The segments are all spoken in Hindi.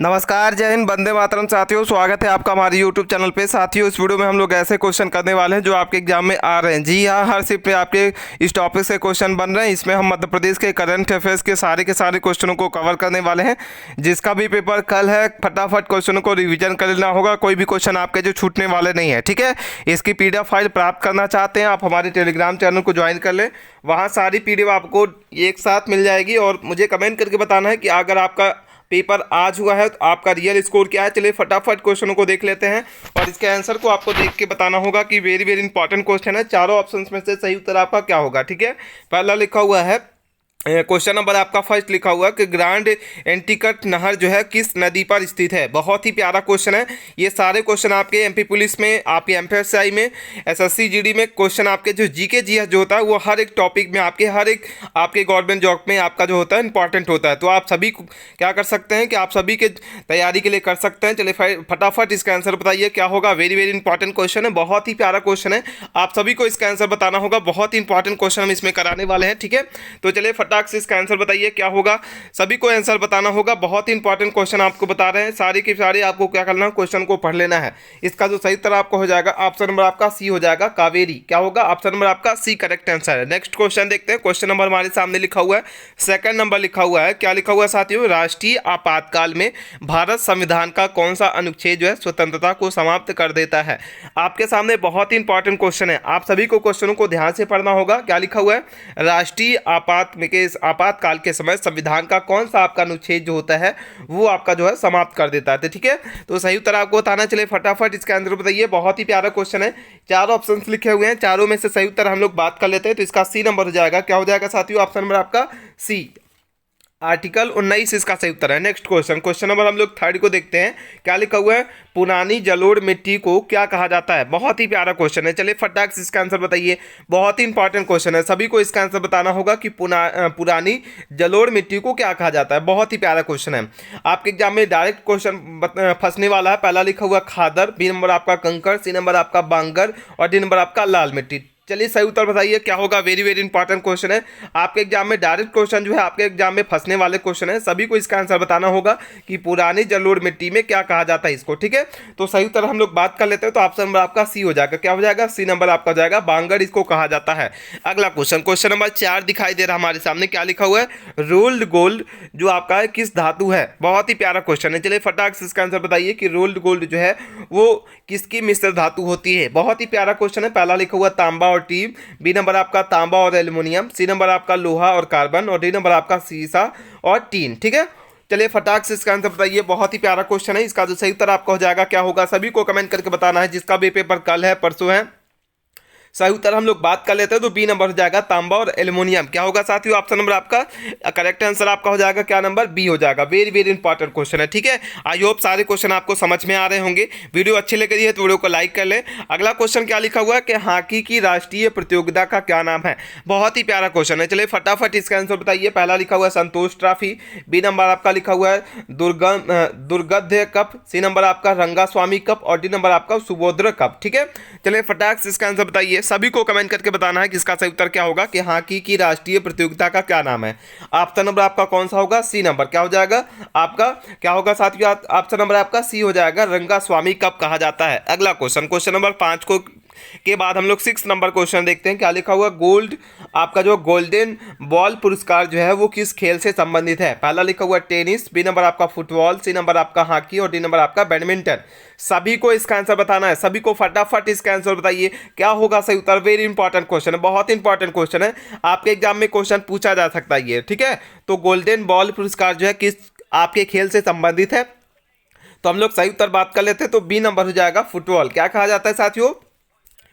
नमस्कार, जय हिंद, वंदे मातरम। साथियों, स्वागत है आपका हमारे यूट्यूब चैनल पे। साथियों, इस वीडियो में हम लोग ऐसे क्वेश्चन करने वाले हैं जो आपके एग्जाम में आ रहे हैं। जी हाँ, हर शिफ्ट में आपके इस टॉपिक से क्वेश्चन बन रहे हैं। इसमें हम मध्य प्रदेश के करंट अफेयर्स के सारे क्वेश्चनों को कवर करने वाले हैं। जिसका भी पेपर कल है, फटाफट क्वेश्चनों को रिविजन कर लेना होगा। कोई भी क्वेश्चन आपके जो छूटने वाले नहीं है, ठीक है। इसकी PDF फाइल प्राप्त करना चाहते हैं आप, हमारे टेलीग्राम चैनल को ज्वाइन कर लें। वहाँ सारी PDF आपको एक साथ मिल जाएगी और मुझे कमेंट करके बताना है कि अगर आपका पेपर आज हुआ है तो आपका रियल स्कोर क्या है। चलिए फटाफट क्वेश्चनों को देख लेते हैं और इसके आंसर को आपको देख के बताना होगा कि वेरी वेरी इंपॉर्टेंट क्वेश्चन है। चारों ऑप्शंस में से सही उत्तर आपका क्या होगा, ठीक है। पहला लिखा हुआ है, क्वेश्चन नंबर आपका फर्स्ट लिखा हुआ कि ग्रांड एंटीकट नहर जो है किस नदी पर स्थित है। बहुत ही प्यारा क्वेश्चन है। ये सारे क्वेश्चन आपके MP पुलिस में, आपके MPSI में, SSC GD में क्वेश्चन आपके जो GK GS जो होता है वो हर एक टॉपिक में आपके हर एक आपके गवर्नमेंट जॉब में आपका जो होता है इंपॉर्टेंट होता है। तो आप सभी क्या कर सकते हैं कि आप सभी के तैयारी के लिए कर सकते हैं। चलिए फटाफट इसका आंसर बताइए क्या होगा। वेरी वेरी इंपॉर्टेंट क्वेश्चन है, बहुत ही प्यारा क्वेश्चन है। आप सभी को इसका आंसर बताना होगा। बहुत ही इंपॉर्टेंट क्वेश्चन हम इसमें कराने वाले हैं, ठीक है। तो चलिए फटाक से इसका आंसर बताइए क्या होगा। सभी को आंसर बताना होगा। बहुत ही इंपॉर्टेंट क्वेश्चन आपको बता रहे हैं। सारी की सारी आपको क्या करना है, क्वेश्चन को पढ़ लेना है। इसका जो सही उत्तर आपको हो जाएगा, ऑप्शन नंबर आपका सी हो जाएगा, कावेरी। क्या होगा, ऑप्शन नंबर आपका सी करेक्ट आंसर है। नेक्स्ट क्वेश्चन देखते हैं। क्वेश्चन नंबर हमारे सामने लिखा हुआ है, सेकंड नंबर लिखा हुआ है। क्या लिखा हुआ है साथियों, राष्ट्रीय आपातकाल में भारत संविधान का कौन सा अनुच्छेद जो है स्वतंत्रता को समाप्त कर देता है। आपके सामने बहुत ही इंपॉर्टेंट क्वेश्चन है। आप सभी को क्वेश्चनों को ध्यान से पढ़ना होगा। क्या लिखा हुआ है, राष्ट्रीय आपातकाल के समय संविधान का कौन सा आपका अनुच्छेद जो होता है वो आपका जो है समाप्त कर देता है, तो ठीक है। तो सही उत्तर आपको बताना। चलिए फटाफट इसका आंसर बताइए। बहुत ही प्यारा क्वेश्चन है। चारों ऑप्शंस लिखे हुए हैं, चारों में से सही उत्तर हम लोग बात कर लेते हैं। तो इसका सी नंबर हो जाएगा। क्या हो जाएगा साथियों, ऑप्शन नंबर आपका सी, आर्टिकल 19 इसका सही उत्तर है। नेक्स्ट क्वेश्चन नंबर हम लोग थर्ड को देखते हैं। क्या लिखा हुआ है, पुरानी जलोढ़ मिट्टी को क्या कहा जाता है। बहुत ही प्यारा क्वेश्चन है। चलिए फटाक से इसका आंसर बताइए। बहुत ही इंपॉर्टेंट क्वेश्चन है, सभी को इसका आंसर बताना होगा कि पुरानी जलोढ़ मिट्टी को क्या कहा जाता है। बहुत ही प्यारा क्वेश्चन है। आपके एग्जाम में डायरेक्ट क्वेश्चन फंसने वाला है। पहला लिखा हुआ खादर, बी नंबर आपका कंकड़, सी नंबर आपका बांगर और डी नंबर आपका लाल मिट्टी। चलिए सही उत्तर बताइए क्या होगा। वेरी वेरी इंपॉर्टेंट क्वेश्चन है। आपके एग्जाम में डायरेक्ट क्वेश्चन जो है आपके एग्जाम में फंसने वाले क्वेश्चन है। सभी को इसका आंसर बताना होगा कि पुरानी जलोढ़ मिट्टी में क्या कहा जाता है इसको, ठीक है। तो सही उत्तर हम लोग बात कर लेते हैं। तो ऑप्शन नंबर आपका सी हो जाएगा। क्या हो जाएगा, सी नंबर आपका हो जाएगा, बांगर इसको कहा जाता है। अगला क्वेश्चन नंबर 4 दिखाई दे रहा हमारे सामने। क्या लिखा हुआ है, रोल्ड गोल्ड जो आपका है किस धातु है। बहुत ही प्यारा क्वेश्चन है। चलिए फटाक से इसका आंसर बताइए कि रोल्ड गोल्ड जो है वो किसकी मिश्र धातु होती है। बहुत ही प्यारा क्वेश्चन है। पहला लिखा हुआ तांबा और टीम, बी नंबर आपका तांबा और एल्युमिनियम, सी नंबर आपका लोहा और कार्बन और डी नंबर आपका सीसा और टीन, ठीक है। चलिए फटाक से इसका आंसर बताइए। बहुत ही प्यारा क्वेश्चन है। इसका जो सही उत्तर आपका हो जाएगा क्या होगा, सभी को कमेंट करके बताना है। जिसका भी पेपर कल है, परसों है, सही उत्तर हम लोग बात कर लेते हैं। तो बी नंबर हो जाएगा तांबा और एल्युमिनियम। क्या होगा साथियों, ऑप्शन नंबर आपका करेक्ट आंसर आपका हो जाएगा क्या नंबर, बी हो जाएगा। वेरी वेरी इंपॉर्टेंट क्वेश्चन है, ठीक है। आई होप सारे क्वेश्चन आपको समझ में आ रहे होंगे। वीडियो अच्छी लग रही है तो वीडियो को लाइक कर लें। अगला क्वेश्चन क्या लिखा हुआ है कि हॉकी की राष्ट्रीय प्रतियोगिता का क्या नाम है। बहुत ही प्यारा क्वेश्चन है। चलिए फटाफट इसका आंसर बताइए। पहला लिखा हुआ है संतोष ट्रॉफी, बी नंबर आपका लिखा हुआ है दुर्गध्य कप, सी नंबर आपका रंगास्वामी कप और डी नंबर आपका सुबोध्र कप, ठीक है। चलिए फटाक से इसका आंसर बताइए। सभी को कमेंट करके बताना है कि इसका सही उत्तर क्या होगा कि हॉकी की राष्ट्रीय प्रतियोगिता का क्या नाम है। ऑप्शन नंबर आपका कौन सा होगा, सी नंबर। क्या हो जाएगा आपका, क्या होगा साथियों, ऑप्शन नंबर आपका सी हो जाएगा, रंगास्वामी कप कहा जाता है। अगला क्वेश्चन नंबर 5 को के बाद हम लोग 6 नंबर क्वेश्चन देखते हैं। क्या लिखा हुआ, गोल्ड आपका जो गोल्डन बॉल पुरस्कार जो है वो किस खेल से संबंधित है। पहला लिखा हुआ टेनिस, बी नंबर आपका फुटबॉल, सी नंबर आपका हॉकी और डी नंबर आपका बैडमिंटन। सभी को इसका आंसर बताना है। सभी को फटाफट इसका आंसर बताइए क्या होगा सही उत्तर। वेरी इंपॉर्टेंट क्वेश्चन है, बहुत इंपॉर्टेंट क्वेश्चन है। आपके एग्जाम में क्वेश्चन पूछा जा सकता है ये, ठीक है। तो गोल्डन बॉल पुरस्कार जो है किस आपके खेल से संबंधित है। तो हम लोग सही उत्तर बात कर लेते हैं। तो बी नंबर हो जाएगा फुटबॉल। क्या कहा जाता है साथियों,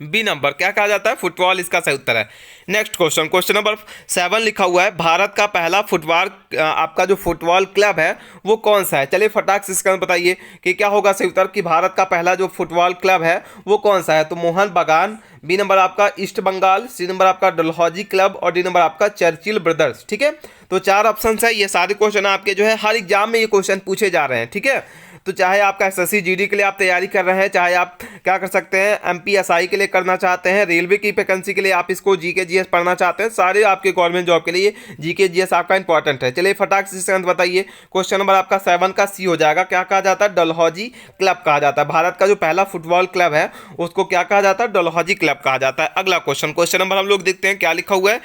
बी नंबर क्या कहा जाता है, फुटबॉल इसका सही उत्तर है। नेक्स्ट क्वेश्चन नंबर 7 लिखा हुआ है, भारत का पहला फुटबॉल आपका जो फुटबॉल क्लब है वो कौन सा है। चलिए फटाक से इसका बताइए कि क्या होगा सही उत्तर कि भारत का पहला जो फुटबॉल क्लब है वो कौन सा है। तो मोहन बागान, बी नंबर आपका ईस्ट बंगाल, सी नंबर आपका डलहौजी क्लब और डी नंबर आपका चर्चिल ब्रदर्स, ठीक है। तो 4 ऑप्शन है। ये सारे क्वेश्चन आपके जो है हर एग्जाम में ये क्वेश्चन पूछे जा रहे हैं, ठीक है। तो चाहे आपका एसएससी जीडी के लिए आप तैयारी कर रहे हैं, चाहे आप क्या कर सकते हैं एमपीएसआई के लिए करना चाहते हैं, रेलवे की वैकेंसी के लिए आप इसको जीके जीएस पढ़ना चाहते हैं, सारे आपके गवर्नमेंट जॉब के लिए जीके जीएस आपका इंपॉर्टेंट है। चलिए फटाक से आंसर बताइए। क्वेश्चन नंबर आपका 7 का सी हो जाएगा। क्या कहा जाता है? डलहौजी क्लब कहा जाता है। भारत का जो पहला फुटबॉल क्लब है उसको क्या कहा जाता है? डलहौजी क्लब कहा जाता है। अगला क्वेश्चन नंबर हम लोग देखते हैं क्या लिखा हुआ है।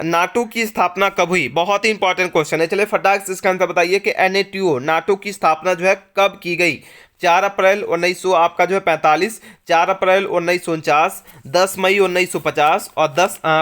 नाटो की स्थापना कब हुई? बहुत ही इंपॉर्टेंट क्वेश्चन है। चलिए फटाक से इसका आंसर बताइए कि NATO नाटो की स्थापना जो है कब की गई? 4 अप्रैल 1900 आपका जो है 45, 4 अप्रैल 1949, 10 मई 1950 और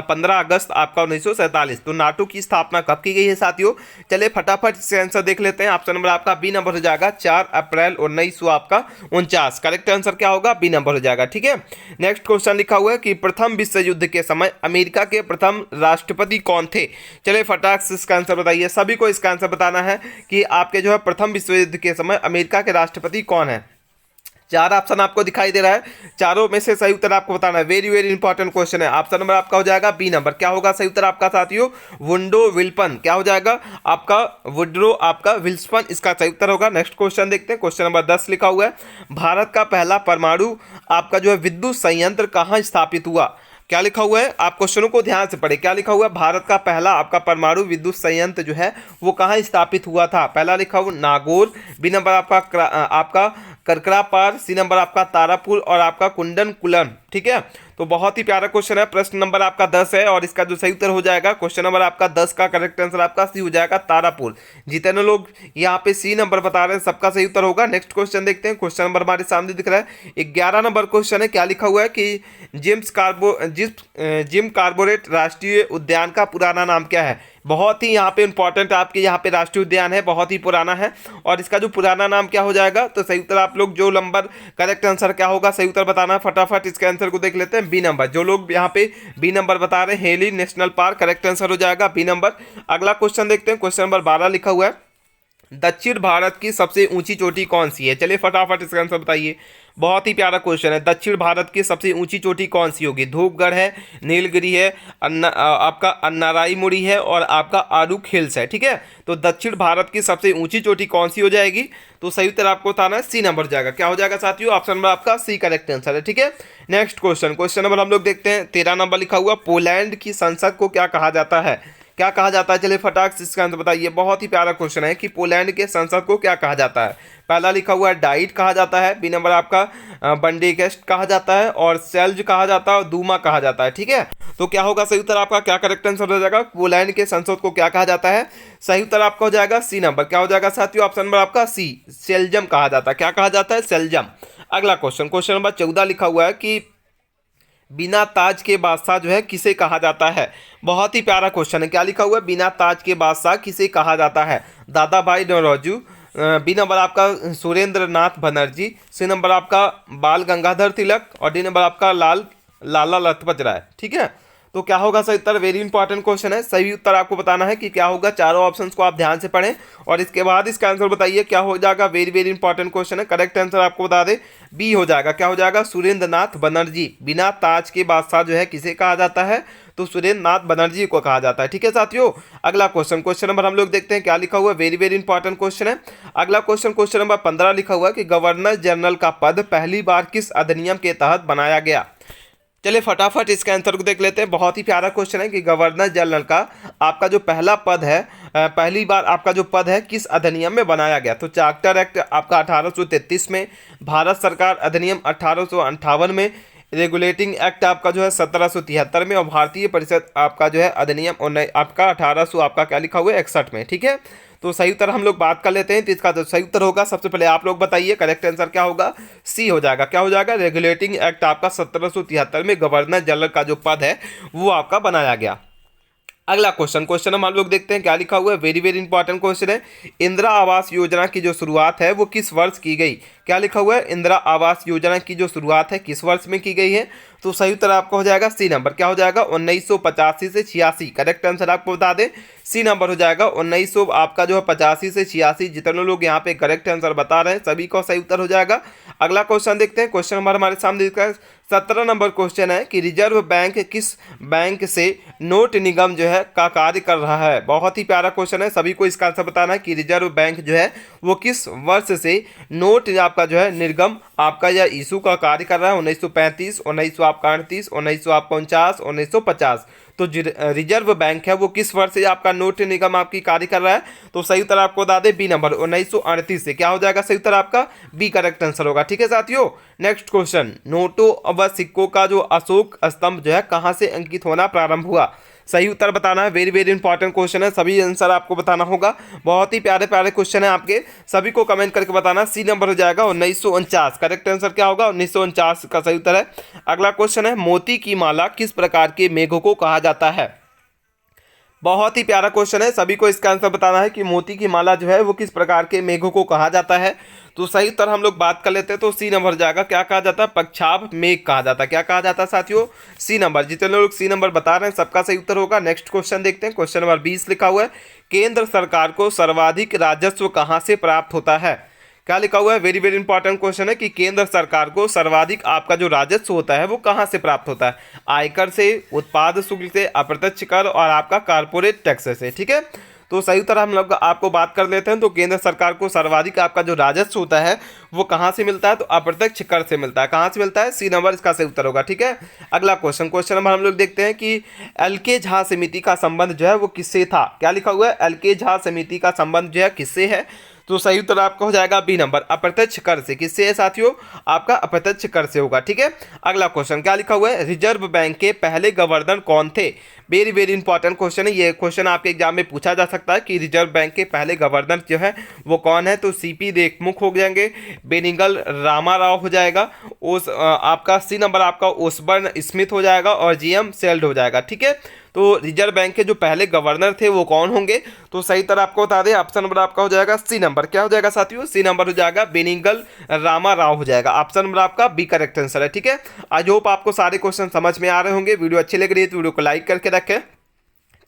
15 अगस्त आपका 1947। तो नाटो की स्थापना कब की गई है साथियों? चलिए फटाफट इससे आंसर देख लेते हैं। ऑप्शन नंबर आपका बी नंबर हो जाएगा, 4 अप्रैल 1900 आपका 49। करेक्ट आंसर क्या होगा? बी नंबर हो जाएगा, ठीक है। नेक्स्ट क्वेश्चन लिखा हुआ है कि प्रथम विश्व युद्ध के समय अमेरिका के प्रथम राष्ट्रपति कौन थे? चलिए फटाक से इसका आंसर बताइए। सभी को इसका आंसर बताना है कि आपके जो है प्रथम विश्व युद्ध के समय अमेरिका के राष्ट्रपति कौन है। 4 ऑप्शन आपको दिखाई दे रहा है, चारों में से सही उत्तर आपको बताना है। वेरी वेरी इंपॉर्टेंट क्वेश्चन है। ऑप्शन नंबर आपका हो जाएगा बी नंबर। क्या होगा सही उत्तर आपका साथियों? Woodrow Wilson. क्या हो जाएगा आपका? वुडरो आपका विल्सन इसका सही उत्तर होगा। नेक्स्ट क्वेश्चन देखते हैं। क्वेश्चन नंबर 10 लिखा हुआ है, भारत का पहला परमाणु आपका जो है विद्युत संयंत्र कहाँ स्थापित हुआ? क्या लिखा हुआ है? आप क्वेश्चनों को ध्यान से पढ़े। क्या लिखा हुआ है? भारत का पहला आपका परमाणु विद्युत संयंत्र जो है वो कहाँ स्थापित हुआ था? पहला लिखा हुआ नागौर, बी नंबर आपका करकरापार, सी नंबर आपका तारापुर और आपका कुंडनकुलम, ठीक है। तो बहुत ही प्यारा क्वेश्चन है। प्रश्न नंबर आपका 10 है और इसका जो सही उत्तर हो जाएगा क्वेश्चन नंबर आपका 10 का करेक्ट आंसर आपका सी हो जाएगा तारापुर। जितने लोग यहाँ पे सी नंबर बता रहे हैं सबका सही उत्तर होगा। नेक्स्ट क्वेश्चन देखते हैं। क्वेश्चन नंबर हमारे सामने दिख रहा है 11 नंबर क्वेश्चन है। क्या लिखा हुआ है कि जिम कार्बोरेट राष्ट्रीय उद्यान का पुराना नाम क्या है? बहुत ही यहाँ पे इंपॉर्टेंट आपके यहाँ पे राष्ट्रीय उद्यान है, बहुत ही पुराना है और इसका जो पुराना नाम क्या हो जाएगा? तो सही उत्तर आप लोग जो नंबर करेक्ट आंसर क्या होगा सही उत्तर बताना है। फटाफट इसके आंसर को देख लेते हैं। बी नंबर, जो लोग यहाँ पे बी नंबर बता रहे हैं heli national park, correct answer हो जाएगा बी नंबर। अगला क्वेश्चन देखते हैं। क्वेश्चन नंबर 12 लिखा हुआ है, दक्षिण भारत की सबसे ऊंची चोटी कौन सी है? चलिए फटाफट इसका आंसर बताइए। बहुत ही प्यारा क्वेश्चन है। दक्षिण भारत की सबसे ऊंची चोटी कौन सी होगी? धूपगढ़ है, नीलगिरी है, आपका अन्नाराई मुड़ी है और आपका आरुक हिल्स है, ठीक है। तो दक्षिण भारत की सबसे ऊंची चोटी कौन सी हो जाएगी? तो सही उत्तर आपको बताना है, सी नंबर जाएगा। क्या हो जाएगा साथियों? ऑप्शन नंबर आपका सी करेक्ट आंसर है, ठीक है। नेक्स्ट क्वेश्चन नंबर हम लोग देखते हैं 13 नंबर लिखा हुआ, पोलैंड की संसद को क्या कहा जाता है? क्या कहा जाता है? चलिए फटाक से इसका आंसर बताइए। बहुत ही प्यारा क्वेश्चन है कि पोलैंड के संसद को क्या कहा जाता है। पहला लिखा हुआ है डाइट कहा जाता है, बी नंबर आपका बंडेकेस्ट कहा जाता है और सेल्ज कहा जाता है और दूमा कहा जाता है, ठीक है। तो क्या होगा सही उत्तर आपका? क्या करेक्ट आंसर हो जाएगा? पोलैंड के संसद को क्या कहा जाता है? सही उत्तर आपका हो जाएगा सी नंबर। क्या हो जाएगा साथियों? ऑप्शन नंबर आपका सी, सेल्जम कहा जाता है। क्या कहा जाता है? सेल्जम। अगला क्वेश्चन नंबर 14 लिखा हुआ है कि बिना ताज के बादशाह जो है किसे कहा जाता है? बहुत ही प्यारा क्वेश्चन है। क्या लिखा हुआ है? बिना ताज के बादशाह किसे कहा जाता है? दादा भाई नौरोजी, बी नंबर आपका सुरेंद्र नाथ बनर्जी, सी नंबर आपका बाल गंगाधर तिलक और डी नंबर आपका लाला लजपत राय, ठीक है। तो क्या होगा सही उत्तर? वेरी इंपॉर्टेंट क्वेश्चन है। सही उत्तर आपको बताना है कि क्या होगा। चारों ऑप्शंस को आप ध्यान से पढ़ें और इसके बाद इसका आंसर बताइए क्या हो जाएगा। वेरी वेरी इंपॉर्टेंट क्वेश्चन है। करेक्ट आंसर आपको बता दें बी हो जाएगा। क्या हो जाएगा? सुरेंद्र नाथ बनर्जी। बिना ताज के बादशाह जो है किसे कहा जाता है? तो सुरेंद्र नाथ बनर्जी को कहा जाता है, ठीक है साथियों। अगला क्वेश्चन नंबर हम लोग देखते हैं क्या लिखा हुआ है। वेरी वेरी इंपॉर्टेंट क्वेश्चन है। अगला क्वेश्चन नंबर 15 लिखा हुआ है कि गवर्नर जनरल का पद पहली बार किस अधिनियम के तहत बनाया गया? चलिए फटाफट इसके आंसर को देख लेते हैं। बहुत ही प्यारा क्वेश्चन है कि गवर्नर जनरल का आपका जो पहला पद है, पहली बार आपका जो पद है किस अधिनियम में बनाया गया? तो चार्टर एक्ट आपका 1833 में, भारत सरकार अधिनियम 1858 में, रेगुलेटिंग एक्ट आपका जो है 1773 में और भारतीय परिषद आपका जो है अधिनियम आपका 1800 आपका क्या लिखा हुआ है 61 में, ठीक है। तो सही उत्तर हम लोग बात कर लेते हैं। तो इसका जो सही उत्तर होगा सबसे पहले आप लोग बताइए। करेक्ट आंसर क्या होगा? सी हो जाएगा। क्या हो जाएगा? रेगुलेटिंग एक्ट आपका 1773 में गवर्नर जनरल का जो पद है वो आपका बनाया गया। अगला क्वेश्चन हम लोग देखते हैं क्या लिखा हुआ है। वेरी वेरी इंपॉर्टेंट क्वेश्चन है। इंदिरा आवास योजना की जो शुरुआत है वो किस वर्ष की गई? क्या लिखा हुआ है? इंदिरा आवास योजना की जो शुरुआत है किस वर्ष में की गई है? तो सही उत्तर आपका हो जाएगा सी नंबर। क्या हो जाएगा 1985 से 86। करेक्ट आंसर आपको बता दें सी नंबर हो जाएगा 1900 आपका जो है 85 से 86। जितने लोग यहाँ पे करेक्ट आंसर बता रहे हैं सभी का सही उत्तर हो जाएगा। अगला क्वेश्चन देखते हैं। क्वेश्चन नंबर हमारे सामने दिखा है 17 नंबर क्वेश्चन है कि रिजर्व बैंक किस बैंक से नोट निगम जो है का कार्य कर रहा है। बहुत ही प्यारा क्वेश्चन है, सभी को इसका आंसर बताना है कि रिजर्व बैंक जो है वो किस वर्ष से नोट आपका जो है निर्गम आपका या इशू का कार्य कर रहा है। 1935, 1938, 1949, 1950। तो रिजर्व बैंक है वो किस वर्ष से आपका नोट निगम आपकी कार्य कर रहा है। तो सही उत्तर आपको बता दें बी नंबर 1938 से। क्या हो जाएगा सही उत्तर आपका बी करेक्ट आंसर होगा। ठीक है साथियों, नेक्स्ट क्वेश्चन, नोटों व सिक्कों का जो अशोक स्तंभ जो है कहां से अंकित होना प्रारंभ हुआ। सही उत्तर बताना है, वेरी वेरी इंपॉर्टेंट क्वेश्चन है, सभी आंसर आपको बताना होगा। बहुत ही प्यारे प्यारे क्वेश्चन है आपके, सभी को कमेंट करके बताना। सी नंबर हो जाएगा 1949। करेक्ट आंसर क्या होगा 1949 का सही उत्तर है। अगला क्वेश्चन है मोती की माला किस प्रकार के मेघों को कहा जाता है। बहुत ही प्यारा क्वेश्चन है, सभी को इसका आंसर बताना है कि मोती की माला जो है वो किस प्रकार के मेघों को कहा जाता है। तो सही उत्तर हम लोग बात कर लेते हैं तो सी नंबर जाएगा, क्या कहा जाता है पक्षाभ मेघ कहा जाता है। क्या कहा जाता है साथियों सी नंबर। जितने लोग सी नंबर बता रहे हैं सबका सही उत्तर होगा। नेक्स्ट क्वेश्चन देखते हैं। क्वेश्चन नंबर 20 लिखा हुआ है केंद्र सरकार को सर्वाधिक राजस्व कहां से प्राप्त होता है। क्या लिखा हुआ है, वेरी वेरी इंपॉर्टेंट क्वेश्चन है कि केंद्र सरकार को सर्वाधिक आपका जो राजस्व होता है वो कहां से प्राप्त होता है। आयकर से, उत्पाद शुल्क से, अप्रत्यक्ष कर और आपका कारपोरेट टैक्स से। ठीक है, तो सही उत्तर हम लोग आपको बात कर लेते हैं। तो केंद्र सरकार को सर्वाधिक आपका जो राजस्व होता है वो कहां से मिलता है, तो अप्रत्यक्ष कर से मिलता है। कहां से मिलता है, सी नंबर इसका सही उत्तर होगा। ठीक है, अगला क्वेश्चन, क्वेश्चन नंबर हम लोग देखते हैं कि एल.के. झा समिति का संबंध जो है वो किससे था। क्या लिखा हुआ है, एल.के. झा समिति का संबंध जो है किससे है। तो सही उत्तर आपका हो जाएगा बी नंबर अप्रत्यक्ष कर से। किससे है साथियों, आपका अप्रत्यक्ष कर से होगा। ठीक है, अगला क्वेश्चन क्या लिखा हुआ है रिजर्व बैंक के पहले गवर्नर कौन थे। वेरी वेरी इंपॉर्टेंट क्वेश्चन है, ये क्वेश्चन आपके एग्जाम में पूछा जा सकता है कि रिजर्व बैंक के पहले गवर्नर जो है वो कौन है। तो सीपी देशमुख हो जाएंगे, बेनिगल रामाराव हो जाएगा, उस आपका सी नंबर आपका ओसबर्न स्मिथ हो जाएगा और जीएम सेल्ड हो जाएगा। ठीक है, तो रिजर्व बैंक के जो पहले गवर्नर थे वो कौन होंगे। तो सही तरह आपको बता दें ऑप्शन नंबर आपका हो जाएगा सी नंबर। क्या हो जाएगा साथियों, सी नंबर हो जाएगा बेनिगल रामाराव हो जाएगा। ऑप्शन नंबर आपका बी करेक्ट आंसर है। ठीक है, आई होप आपको सारे क्वेश्चन समझ में आ रहे होंगे। वीडियो अच्छी लग रही है तो वीडियो को लाइक करके रखें,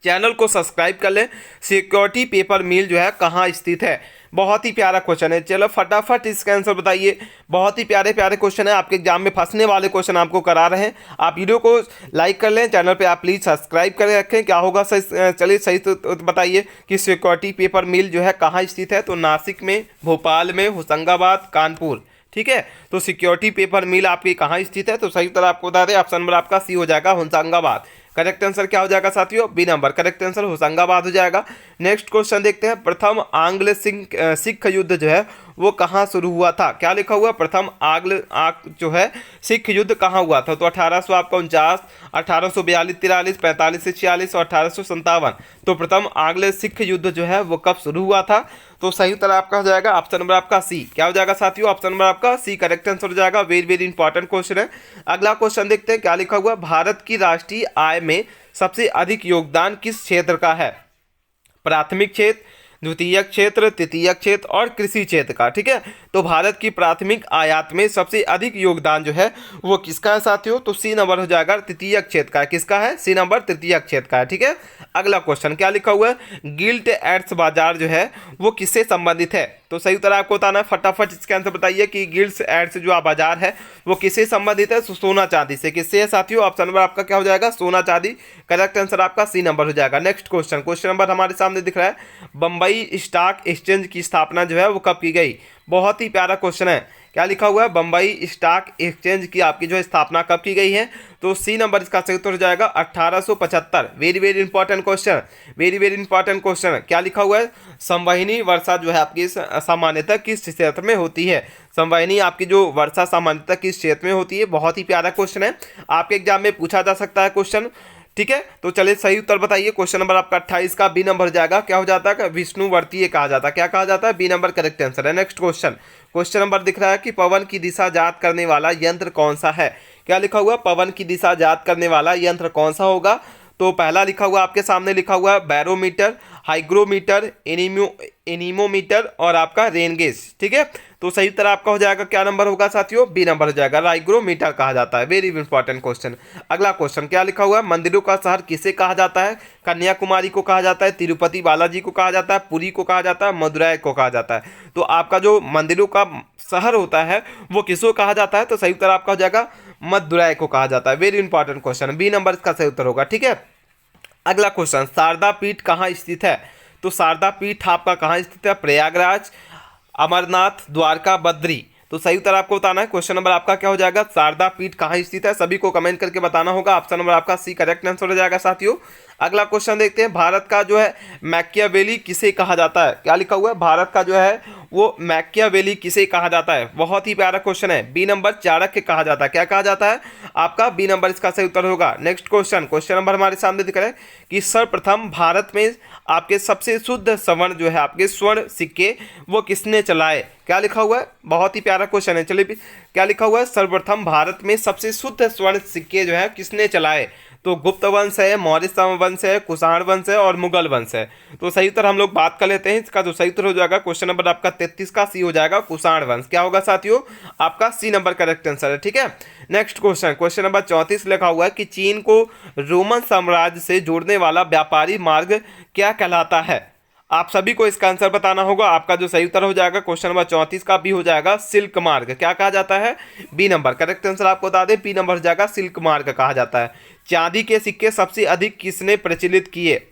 चैनल को सब्सक्राइब कर लें। सिक्योरिटी पेपर मिल जो है कहाँ स्थित है। बहुत ही प्यारा क्वेश्चन है, चलो फटाफट इसका आंसर बताइए। बहुत ही प्यारे प्यारे क्वेश्चन है, आपके एग्जाम में फंसने वाले क्वेश्चन आपको करा रहे हैं। आप वीडियो को लाइक कर लें, चैनल पे आप प्लीज़ सब्सक्राइब कर रखें। क्या होगा सही, चलिए सही तो बताइए कि सिक्योरिटी पेपर मिल जो है कहाँ स्थित है। तो नासिक में, भोपाल में, होशंगाबाद, कानपुर। ठीक है, तो सिक्योरिटी पेपर मिल आपकी कहाँ स्थित है। तो सही तरह आपको बता दें ऑप्शन नंबर आपका सी हो जाएगा होशंगाबाद। करेक्ट आंसर क्या हो जाएगा साथियों, b number correct answer Hoshangabad हो जाएगा। नेक्स्ट क्वेश्चन देखते हैं, प्रथम आंग्ल सिख युद्ध जो है वो कहाँ शुरू हुआ था। क्या लिखा हुआ, प्रथम जो है सिख युद्ध कहाँ हुआ था। तो 1849, 1842, 43, 45 से 46 और 1857। तो प्रथम आंग्ल सिख युद्ध जो है वो कब शुरू हुआ था। तो सही उत्तर आपका हो जाएगा ऑप्शन नंबर आपका सी। क्या हो जाएगा साथियों, ऑप्शन नंबर आपका सी करेक्ट आंसर हो जाएगा। वेरी वेरी इंपॉर्टेंट क्वेश्चन है। अगला क्वेश्चन देखते हैं, क्या लिखा हुआ, भारत की राष्ट्रीय आय में सबसे अधिक योगदान किस क्षेत्र का है। प्राथमिक क्षेत्र, द्वितीयक क्षेत्र, तृतीयक क्षेत्र और कृषि क्षेत्र का। ठीक है, तो भारत की प्राथमिक आयात में सबसे अधिक योगदान जो है वो किसका है साथियों। तो सी नंबर हो जाएगा तृतीयक क्षेत्र का है। किसका है, सी नंबर तृतीयक क्षेत्र का है। ठीक है, अगला क्वेश्चन क्या लिखा हुआ है, गिल्ट एड्स बाजार जो है वो किससे संबंधित है। तो सही उत्तर आपको बताना है, फटाफट इसके आंसर बताइए कि गिल्ट एड्स जो बाजार है वो किससे संबंधित है। सोना चांदी से। किससे है साथियों, ऑप्शन नंबर आपका क्या हो जाएगा, सोना चांदी। करेक्ट आंसर आपका सी नंबर हो जाएगा। नेक्स्ट क्वेश्चन, क्वेश्चन नंबर हमारे सामने दिख रहा है, बंबई स्टॉक एक्सचेंज की स्थापना जो है वो कब की गई। बहुत ही प्यारा क्वेश्चन है। क्या लिखा हुआ है, बंबई स्टॉक एक्सचेंज की आपकी जो स्थापना कब की गई है। तो सी नंबर इसका सही उत्तर हो जाएगा 1875। Very very important question, very very important question. क्या लिखा हुआ है, संवहनी वर्षा जो है आपकी सामान्यतः किस क्षेत्र में होती है। संवहनी आपकी जो वर्षा सामान्यतः किस क्षेत्र में होती है। बहुत ही प्यारा क्वेश्चन है, आपके एग्जाम में पूछा जा सकता है क्वेश्चन। ठीक है, तो चलिए सही उत्तर बताइए। क्वेश्चन नंबर आपका 28 का बी नंबर जाएगा। क्या हो जाता है, विष्णुवर्तीय कहा जाता है। क्या कहा जाता है, बी नंबर करेक्ट आंसर है। नेक्स्ट क्वेश्चन, क्वेश्चन नंबर दिख रहा है कि पवन की दिशा ज्ञात करने वाला यंत्र कौन सा है। क्या लिखा हुआ, पवन की दिशा ज्ञात करने वाला यंत्र कौन सा होगा। तो पहला लिखा हुआ आपके सामने लिखा हुआ है बैरोमीटर, हाइग्रोमीटर, एनीमोमीटर और आपका रेन गेज। ठीक है, तो सही उत्तर आपका हो जाएगा, क्या नंबर होगा साथियों, बी नंबर हो जाएगा, राइग्रोमीटर कहा जाता है। Very important question. अगला क्वेश्चन क्या लिखा हुआ है, मंदिरों का शहर किसे कहा जाता है, कन्याकुमारी को कहा जाता है, तिरुपति बालाजी को कहा जाता है, पुरी को कहा जाता है, मदुरै को कहा जाता है। तो आपका जो मंदिरों का शहर होता है वो किसको कहा जाता है, तो सही उत्तर आपका हो जाएगा मदुरै को कहा जाता है। Very important question, b number इसका सही उत्तर होगा। ठीक है, अगला क्वेश्चन, शारदा पीठ कहाँ स्थित है, तो शारदा पीठ आपका कहाँ स्थित है, प्रयागराज, अमरनाथ, द्वारका, बद्री। तो सही उत्तर आपको बताना है। क्वेश्चन नंबर आपका क्या हो जाएगा, शारदा पीठ कहाँ स्थित है, सभी को कमेंट करके बताना होगा। ऑप्शन नंबर आपका सी करेक्ट आंसर हो जाएगा साथियों। अगला क्वेश्चन देखते हैं, भारत का जो है मैकियावेली किसे कहा जाता है, क्या लिखा हुआ है, भारत का जो है वो मैकियावेली किसे कहा जाता है। बहुत ही प्यारा क्वेश्चन है, बी नंबर चाणक्य कहा जाता है। क्या कहा जाता है आपका, बी नंबर इसका सही उत्तर होगा। नेक्स्ट क्वेश्चन, क्वेश्चन नंबर हमारे सामने दिख रहा है कि सर्वप्रथम भारत में आपके सबसे शुद्ध स्वर्ण जो है आपके स्वर्ण सिक्के वो किसने चलाए, क्या लिखा हुआ है, बहुत ही प्यारा क्वेश्चन है। चलिए क्या लिखा हुआ है, सर्वप्रथम भारत में सबसे शुद्ध स्वर्ण सिक्के जो है किसने चलाए, तो गुप्त वंश है, मौर्य वंश है, कुषाण वंश है और मुगल वंश है। तो सही उत्तर हम लोग बात कर लेते हैं, इसका जो सही उत्तर हो जाएगा क्वेश्चन नंबर आपका 33 का सी हो जाएगा, कुषाण वंश। क्या होगा साथियों, आपका सी नंबर करेक्ट आंसर है। ठीक है, नेक्स्ट क्वेश्चन, क्वेश्चन नंबर 34 लिखा हुआ है कि चीन को रोमन साम्राज्य से जोड़ने वाला व्यापारी मार्ग क्या कहलाता है। आप सभी को इसका आंसर बताना होगा। आपका जो सही उत्तर हो जाएगा क्वेश्चन नंबर 34 का बी हो जाएगा, सिल्क मार्ग। क्या कहा जाता है, बी नंबर करेक्ट आंसर आपको बता दें, बी नंबर हो जाएगा, सिल्क मार्ग कहा जाता है। चांदी के सिक्के सबसे अधिक किसने प्रचलित किए,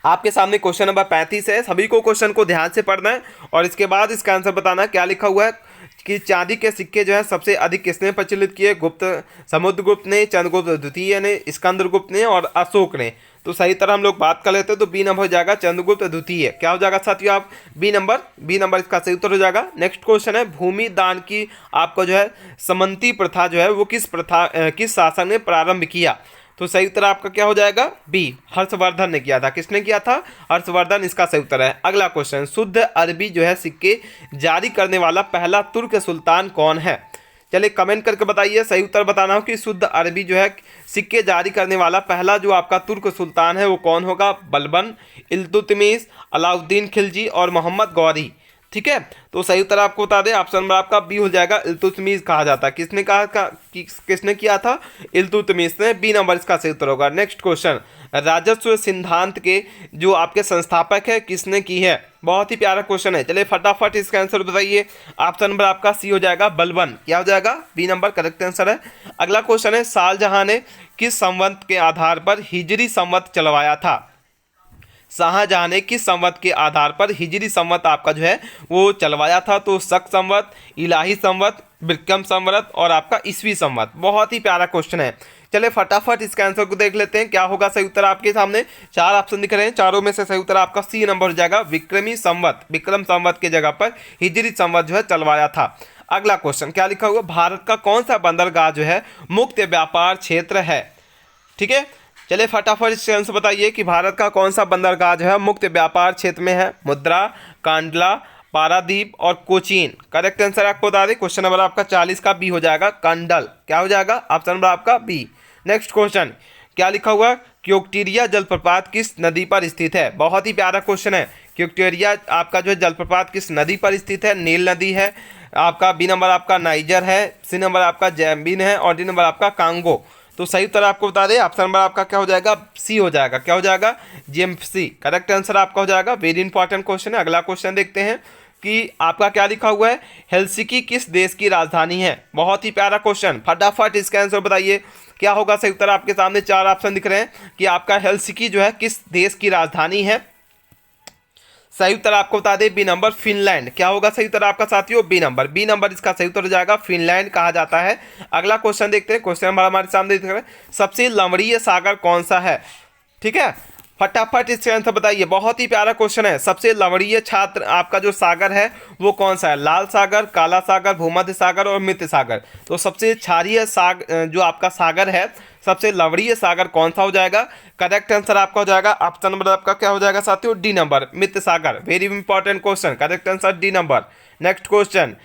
आपके सामने क्वेश्चन नंबर 35 है। सभी को क्वेश्चन को ध्यान से पढ़ना है और इसके बाद इसका आंसर बताना है। क्या लिखा हुआ है कि चांदी के सिक्के जो है सबसे अधिक किसने प्रचलित किए, समुद्रगुप्त ने, चंद्रगुप्त द्वितीय ने, स्कंदगुप्त ने और अशोक ने। तो सही तरह हम लोग बात कर लेते हैं, तो बी नंबर हो जाएगा चंद्रगुप्त द्वितीय। क्या हो जाएगा साथियों, आप बी नंबर इसका सही उत्तर हो जाएगा। नेक्स्ट क्वेश्चन है, भूमि दान की आपको जो है समंती प्रथा जो है वो किस शासक ने प्रारंभ किया, तो सही उत्तर आपका क्या हो जाएगा, बी, हर्षवर्धन ने किया था। किसने किया था, हर्षवर्धन, इसका सही उत्तर है। अगला क्वेश्चन, शुद्ध अरबी जो है सिक्के जारी करने वाला पहला तुर्क सुल्तान कौन है, चलिए कमेंट करके बताइए। सही उत्तर बताना हो कि शुद्ध अरबी जो है सिक्के जारी करने वाला पहला जो आपका तुर्क सुल्तान है वो कौन होगा, बलबन, इल्तुतमिश, अलाउद्दीन खिलजी और मोहम्मद गौरी। ठीक है, तो सही उत्तर आपको बता दें, ऑप्शन नंबर आपका बी हो जाएगा, इल्तुतमिश कहा जाता है। किसने किया था, इल्तुतमिश ने, बी नंबर इसका सही उत्तर होगा। नेक्स्ट क्वेश्चन, राजस्व सिद्धांत के जो आपके संस्थापक है किसने की है, बहुत ही प्यारा क्वेश्चन है। चलिए फटाफट इसका आंसर बताइए। ऑप्शन नंबर आपका सी हो जाएगा, बलबन। क्या हो जाएगा, बी नंबर करेक्ट आंसर है। अगला क्वेश्चन है, शाहजहां ने किस संवत के आधार पर हिजरी संवत चलवाया था, शाहजहां ने किस संवत के आधार पर हिजरी संवत आपका जो है वो चलवाया था, तो शक संवत, इलाही संवत, विक्रम संवत और आपका ईसवी संवत। बहुत ही प्यारा क्वेश्चन है। चलिए फटाफट इसके आंसर को देख लेते हैं, क्या होगा सही उत्तर। आपके सामने 4 ऑप्शन दिख रहे हैं, चारों में से सही उत्तर आपका सी नंबर हो जाएगा, विक्रमी संवत, विक्रम संवत के जगह पर हिजरी संवत जो है चलवाया था। अगला क्वेश्चन क्या लिखा हुआ, भारत का कौन सा बंदरगाह जो है मुक्त व्यापार क्षेत्र है। ठीक है, चलिए फटाफट इसके आंसर बताइए कि भारत का कौन सा बंदरगाह जो है मुक्त व्यापार क्षेत्र में है, मुद्रा, कांडला, पारादीप और कोचीन। करेक्ट आंसर आपको बता दें, क्वेश्चन नंबर आपका 40 का बी हो जाएगा, कंडल। क्या हो जाएगा, ऑप्शन नंबर आपका बी। नेक्स्ट क्वेश्चन क्या लिखा हुआ, क्योक्टेरिया जलप्रपात किस नदी पर स्थित है, बहुत ही प्यारा क्वेश्चन है। क्योक्टेरिया आपका जो है जलप्रपात किस नदी पर स्थित है, नील नदी है आपका, बी नंबर आपका नाइजर है, सी नंबर आपका जैम्बिन है और डी नंबर आपका कांगो। तो सही उत्तर आपको बता दें, ऑप्शन नंबर आपका क्या हो जाएगा, सी हो जाएगा। क्या हो जाएगा, जीएमसी। करेक्ट आंसर आपका हो जाएगा। वेरी इंपॉर्टेंट क्वेश्चन है। अगला क्वेश्चन देखते हैं कि आपका क्या लिखा हुआ है, हेलसिंकी किस देश की राजधानी है, बहुत ही प्यारा क्वेश्चन। फटाफट इसका आंसर बताइए, क्या होगा सही उत्तर। आपके सामने 4 ऑप्शन दिख रहे हैं कि आपका हेलसिंकी जो है किस देश की राजधानी है। सही उत्तर आपको बता दें, बी नंबर, फिनलैंड। क्या होगा सही उत्तर आपका साथियों, बी नंबर इसका सही उत्तर हो जाएगा, फिनलैंड कहा जाता है। अगला क्वेश्चन देखते हैं, क्वेश्चन नंबर हमारे सामने दिख रहा है, सबसे लवणीय सागर कौन सा है। ठीक है, फटाफट इसका आंसर बताइए, बहुत ही प्यारा क्वेश्चन है। सबसे लवणीय छात्र आपका जो सागर है वो कौन सा है, लाल सागर, काला सागर, भूमध्य सागर और मृत सागर। तो सबसे क्षारीय जो आपका सागर है, सबसे लवणीय सागर कौन सा हो जाएगा, करेक्ट आंसर आपका हो जाएगा, ऑप्शन नंबर आपका क्या हो जाएगा साथियों, डी नंबर, मृत सागर। Very important question, correct answer D number. Next question,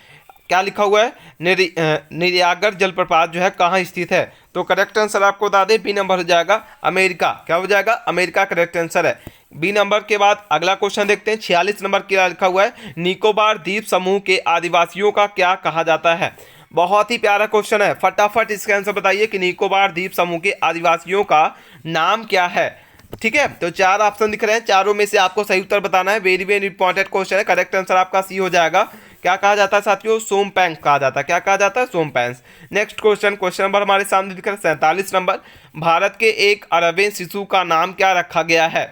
क्या लिखा हुआ है, निरयागर जलप्रपात जो है कहाँ स्थित है? तो करेक्ट आंसर आपको बता दें, बी नंबर हो जाएगा अमेरिका। क्या हो जाएगा? अमेरिका करेक्ट आंसर है। बी नंबर के बाद अगला क्वेश्चन देखते हैं। 46 नंबर क्या लिखा हुआ है, निकोबार द्वीप समूह के आदिवासियों का क्या कहा जाता है? बहुत ही प्यारा क्वेश्चन है, फटाफट इसका आंसर बताइए कि निकोबार द्वीप समूह के आदिवासियों का नाम क्या है। ठीक है, तो 4 ऑप्शन दिख रहे हैं, चारों में से आपको सही उत्तर बताना है। वेरी वेरी इंपॉर्टेंट क्वेश्चन है। करेक्ट आंसर आपका सी हो जाएगा। क्या कहा जाता है साथियों? सोमपैंग कहा जाता है। क्या कहा जाता है? सोमपैंग। नेक्स्ट क्वेश्चन नंबर हमारे सामने दिख रहा है 47 नंबर। भारत के एक अरबें शिशु का नाम क्या रखा गया है?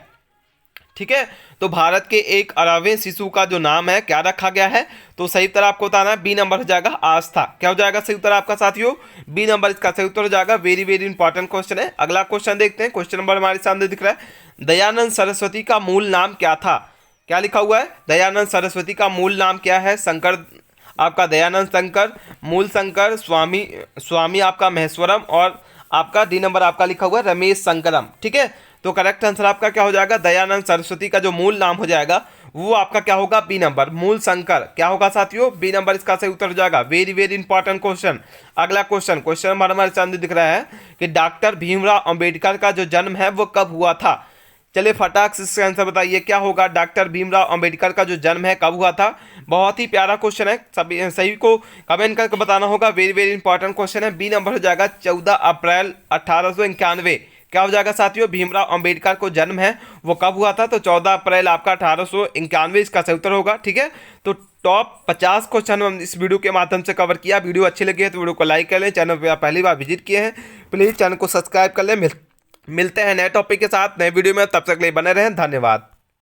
ठीक है, तो भारत के एक अरबें शिशु का जो नाम है क्या रखा गया है? तो सही उत्तर आपको बताना है, बी नंबर हो जाएगा आस्था। क्या हो जाएगा सही उत्तर आपका साथियों? बी नंबर इसका सही उत्तर हो जाएगा। वेरी वेरी इंपॉर्टेंट क्वेश्चन है। अगला क्वेश्चन देखते हैं। क्वेश्चन नंबर हमारे सामने दिख रहा है, दयानंद सरस्वती का मूल नाम क्या था? क्या लिखा हुआ है? दयानंद सरस्वती का मूल नाम क्या है? शंकर आपका दयानंद शंकर, मूल शंकर, स्वामी स्वामी आपका महेश्वरम, और आपका डी नंबर आपका लिखा हुआ है रमेश शंकरम। ठीक है, तो करेक्ट आंसर आपका क्या हो जाएगा? दयानंद सरस्वती का जो मूल नाम हो जाएगा वो आपका क्या होगा? बी नंबर, मूल शंकर। क्या होगा साथियों? बी नंबर इसका सही उत्तर हो जाएगा। Very very important question. अगला क्वेश्चन नंबर हमारे सामने दिख रहा है कि डॉक्टर भीमराव अंबेडकर का जो जन्म है वो कब हुआ था? चलिए फटाक से इसका आंसर बताइए, क्या होगा? डॉक्टर भीमराव अंबेडकर का जो जन्म है कब हुआ था? बहुत ही प्यारा क्वेश्चन है, सभी सही को कमेंट करके बताना होगा। वेरी वेरी इंपॉर्टेंट क्वेश्चन है। बी नंबर हो जाएगा 14 अप्रैल 1891। क्या हो जाएगा साथियों? भीमराव अंबेडकर को जन्म है वो कब हुआ था? तो 14 अप्रैल आपका 1891 इसका सही उत्तर होगा। ठीक है, तो टॉप 50 क्वेश्चन हम इस वीडियो के माध्यम से कवर किया। वीडियो अच्छी लगी है तो वीडियो को लाइक कर लें। चैनल पर आप पहली बार विजिट किए हैं प्लीज़ चैनल को सब्सक्राइब कर लें। मिलते हैं नए टॉपिक के साथ नए वीडियो में, तब तक के लिए बने रहें। धन्यवाद।